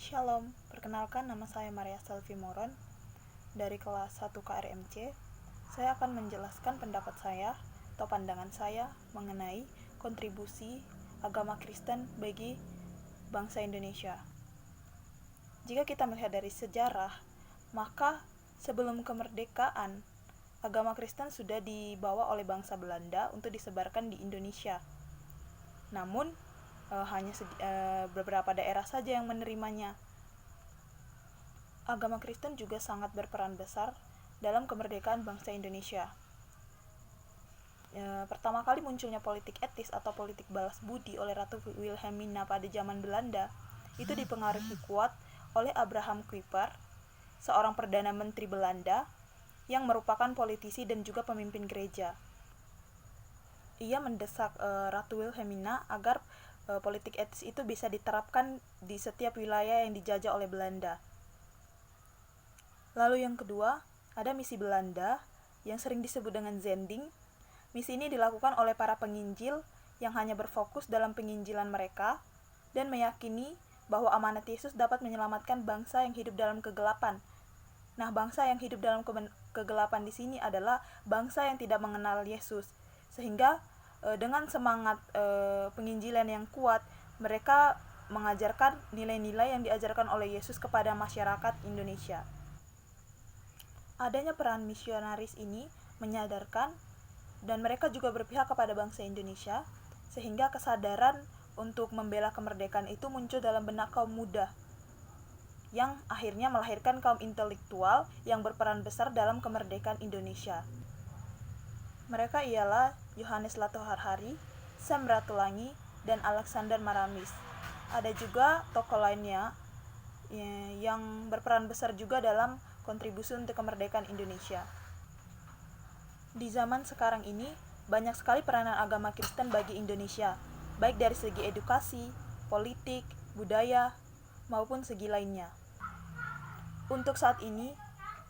Shalom, perkenalkan nama saya Maria Selvi Moron dari kelas 1 KRMC. Saya akan menjelaskan pendapat saya atau pandangan saya mengenai kontribusi agama Kristen bagi bangsa Indonesia. Jika kita melihat dari sejarah, maka sebelum kemerdekaan, agama Kristen sudah dibawa oleh bangsa Belanda untuk disebarkan di Indonesia. Namun, hanya beberapa daerah saja yang menerimanya. Agama Kristen juga sangat berperan besar dalam kemerdekaan bangsa Indonesia. Pertama kali munculnya politik etis atau politik balas budi oleh Ratu Wilhelmina pada zaman Belanda itu dipengaruhi kuat oleh Abraham Kuyper, seorang perdana menteri Belanda yang merupakan politisi dan juga pemimpin gereja. Ia mendesak Ratu Wilhelmina agar politik etis itu bisa diterapkan di setiap wilayah yang dijajah oleh Belanda. Lalu yang kedua, ada misi Belanda yang sering disebut dengan Zending. Misi ini dilakukan oleh para penginjil yang hanya berfokus dalam penginjilan mereka dan meyakini bahwa amanat Yesus dapat menyelamatkan bangsa yang hidup dalam kegelapan. Nah, bangsa yang hidup dalam kegelapan di sini adalah bangsa yang tidak mengenal Yesus. Sehingga dengan semangat penginjilan yang kuat, mereka mengajarkan nilai-nilai yang diajarkan oleh Yesus kepada masyarakat Indonesia. Adanya peran misionaris ini menyadarkan dan mereka juga berpihak kepada bangsa Indonesia, sehingga kesadaran untuk membela kemerdekaan itu muncul dalam benak kaum muda, yang akhirnya melahirkan kaum intelektual yang berperan besar dalam kemerdekaan Indonesia. Mereka ialah Yohanes Latoharhari, Sam Ratulangi, dan Alexander Maramis. Ada juga tokoh lainnya yang berperan besar juga dalam kontribusi untuk kemerdekaan Indonesia. Di zaman sekarang ini, banyak sekali peranan agama Kristen bagi Indonesia, baik dari segi edukasi, politik, budaya, maupun segi lainnya. Untuk saat ini,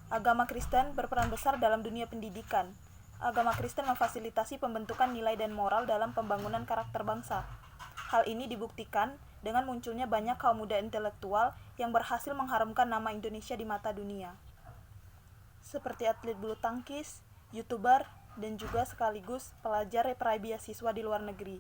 agama Kristen berperan besar dalam dunia pendidikan. Agama Kristen memfasilitasi pembentukan nilai dan moral dalam pembangunan karakter bangsa. Hal ini dibuktikan dengan munculnya banyak kaum muda intelektual yang berhasil mengharumkan nama Indonesia di mata dunia, seperti atlet bulu tangkis, YouTuber, dan juga sekaligus pelajar peraih beasiswa di luar negeri.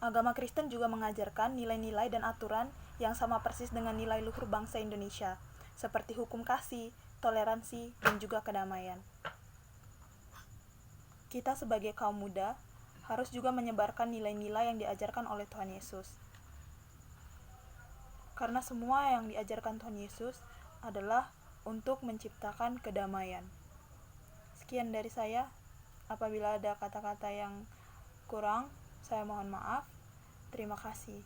Agama Kristen juga mengajarkan nilai-nilai dan aturan yang sama persis dengan nilai luhur bangsa Indonesia, seperti hukum kasih, toleransi, dan juga kedamaian. Kita sebagai kaum muda harus juga menyebarkan nilai-nilai yang diajarkan oleh Tuhan Yesus. Karena semua yang diajarkan Tuhan Yesus adalah untuk menciptakan kedamaian. Sekian dari saya. Apabila ada kata-kata yang kurang, saya mohon maaf. Terima kasih.